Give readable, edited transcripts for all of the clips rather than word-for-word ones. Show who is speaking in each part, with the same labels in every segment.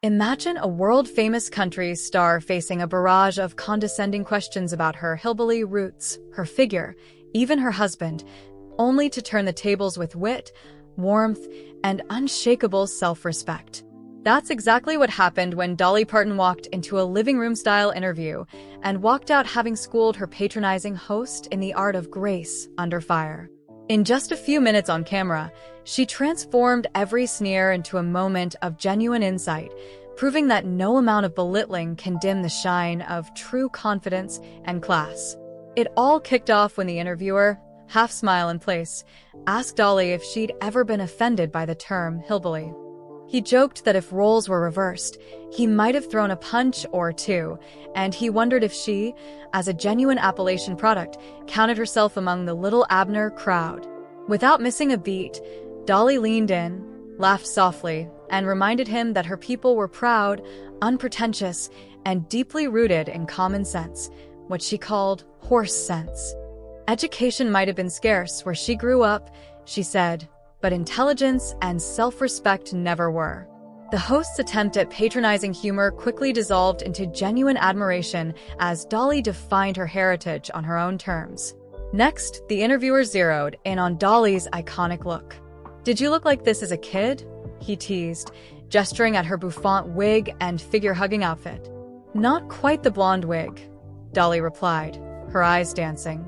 Speaker 1: Imagine a world-famous country star facing a barrage of condescending questions about her hillbilly roots, her figure, even her husband, only to turn the tables with wit, warmth, and unshakable self-respect. That's exactly what happened when Dolly Parton walked into a living room-style interview and walked out having schooled her patronizing host in the art of grace under fire. In just a few minutes on camera, she transformed every sneer into a moment of genuine insight, proving that no amount of belittling can dim the shine of true confidence and class. It all kicked off when the interviewer, half smile in place, asked Dolly if she'd ever been offended by the term hillbilly. He joked that if roles were reversed, he might have thrown a punch or two, and he wondered if she, as a genuine Appalachian product, counted herself among the Little Abner crowd. Without missing a beat, Dolly leaned in, laughed softly, and reminded him that her people were proud, unpretentious, and deeply rooted in common sense, what she called horse sense. Education might have been scarce where she grew up, she said, but intelligence and self-respect never were. The host's attempt at patronizing humor quickly dissolved into genuine admiration as Dolly defined her heritage on her own terms. Next, the interviewer zeroed in on Dolly's iconic look. "Did you look like this as a kid?" he teased, gesturing at her bouffant wig and figure-hugging outfit. "Not quite the blonde wig," Dolly replied, her eyes dancing.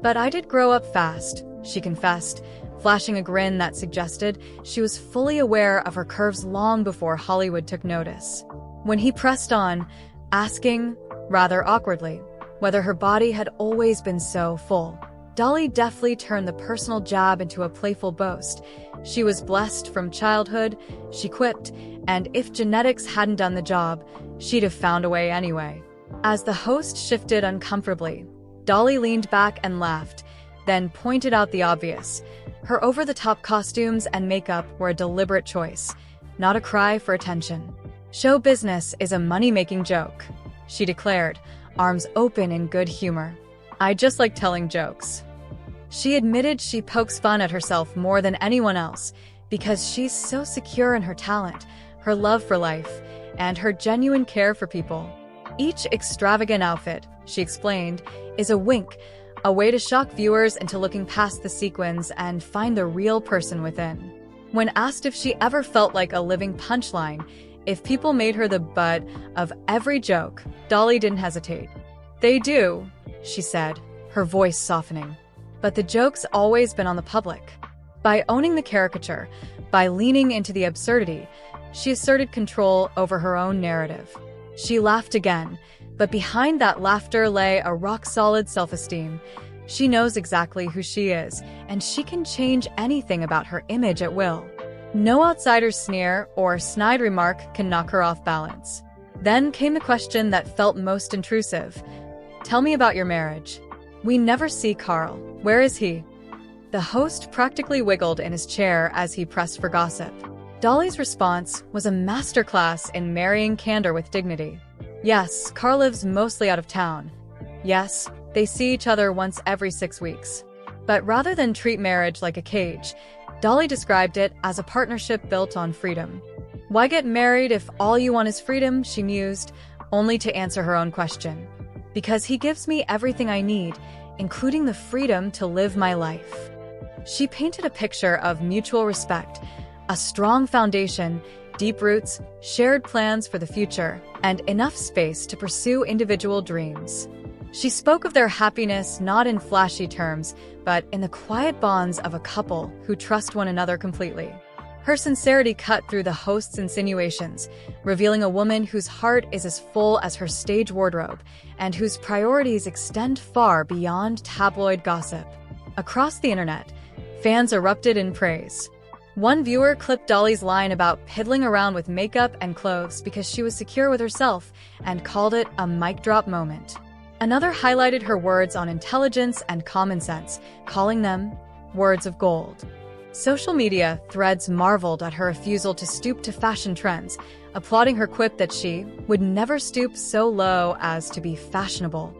Speaker 1: "But I did grow up fast," she confessed, flashing a grin that suggested she was fully aware of her curves long before Hollywood took notice. When he pressed on, asking, rather awkwardly, whether her body had always been so full, Dolly deftly turned the personal jab into a playful boast. She was blessed from childhood, she quipped, and if genetics hadn't done the job, she'd have found a way anyway. As the host shifted uncomfortably, Dolly leaned back and laughed, then pointed out the obvious. Her over-the-top costumes and makeup were a deliberate choice, not a cry for attention. "Show business is a money-making joke," she declared, arms open in good humor. "I just like telling jokes." She admitted she pokes fun at herself more than anyone else because she's so secure in her talent, her love for life, and her genuine care for people. Each extravagant outfit, she explained, is a wink, a way to shock viewers into looking past the sequins and find the real person within. When asked if she ever felt like a living punchline, if people made her the butt of every joke, Dolly didn't hesitate. "They do," she said, her voice softening. "But the joke's always been on the public." By owning the caricature, by leaning into the absurdity, she asserted control over her own narrative. She laughed again, but behind that laughter lay a rock-solid self-esteem. She knows exactly who she is, and she can change anything about her image at will. No outsider's sneer or snide remark can knock her off balance. Then came the question that felt most intrusive. "Tell me about your marriage." "We never see Carl. Where is he?" The host practically wiggled in his chair as he pressed for gossip. Dolly's response was a masterclass in marrying candor with dignity. "Yes, Carl lives mostly out of town. Yes, they see each other once every 6 weeks." But rather than treat marriage like a cage, Dolly described it as a partnership built on freedom. "Why get married if all you want is freedom?" she mused, only to answer her own question. "Because he gives me everything I need, including the freedom to live my life." She painted a picture of mutual respect, a strong foundation, deep roots, shared plans for the future, and enough space to pursue individual dreams. She spoke of their happiness not in flashy terms, but in the quiet bonds of a couple who trust one another completely. Her sincerity cut through the host's insinuations, revealing a woman whose heart is as full as her stage wardrobe, and whose priorities extend far beyond tabloid gossip. Across the internet, fans erupted in praise. One viewer clipped Dolly's line about piddling around with makeup and clothes because she was secure with herself and called it a mic drop moment. Another highlighted her words on intelligence and common sense, calling them words of gold. Social media threads marveled at her refusal to stoop to fashion trends, applauding her quip that she would never stoop so low as to be fashionable.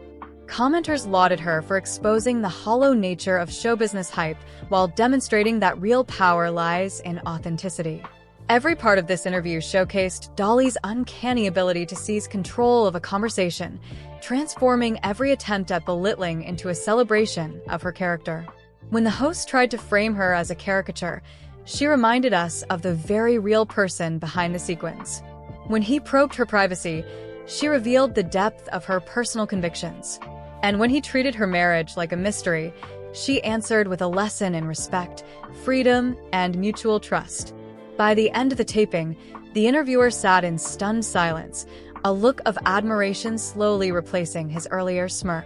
Speaker 1: Commenters lauded her for exposing the hollow nature of show business hype while demonstrating that real power lies in authenticity. Every part of this interview showcased Dolly's uncanny ability to seize control of a conversation, transforming every attempt at belittling into a celebration of her character. When the host tried to frame her as a caricature, she reminded us of the very real person behind the sequence. When he probed her privacy, she revealed the depth of her personal convictions. And when he treated her marriage like a mystery, she answered with a lesson in respect, freedom, and mutual trust. By the end of the taping, the interviewer sat in stunned silence, a look of admiration slowly replacing his earlier smirk.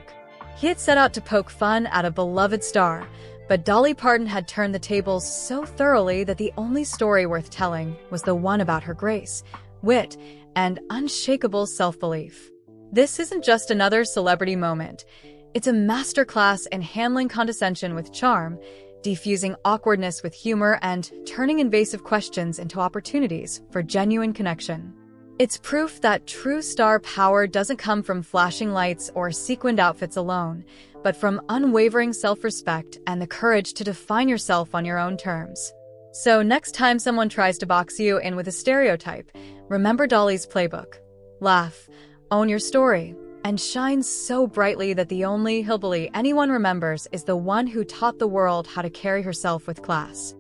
Speaker 1: He had set out to poke fun at a beloved star, but Dolly Parton had turned the tables so thoroughly that the only story worth telling was the one about her grace, wit, and unshakable self-belief. This isn't just another celebrity moment. It's a masterclass in handling condescension with charm, defusing awkwardness with humor, and turning invasive questions into opportunities for genuine connection. It's proof that true star power doesn't come from flashing lights or sequined outfits alone, but from unwavering self-respect and the courage to define yourself on your own terms. So next time someone tries to box you in with a stereotype, remember Dolly's playbook. Laugh, own your story, and shine so brightly that the only hillbilly anyone remembers is the one who taught the world how to carry herself with class.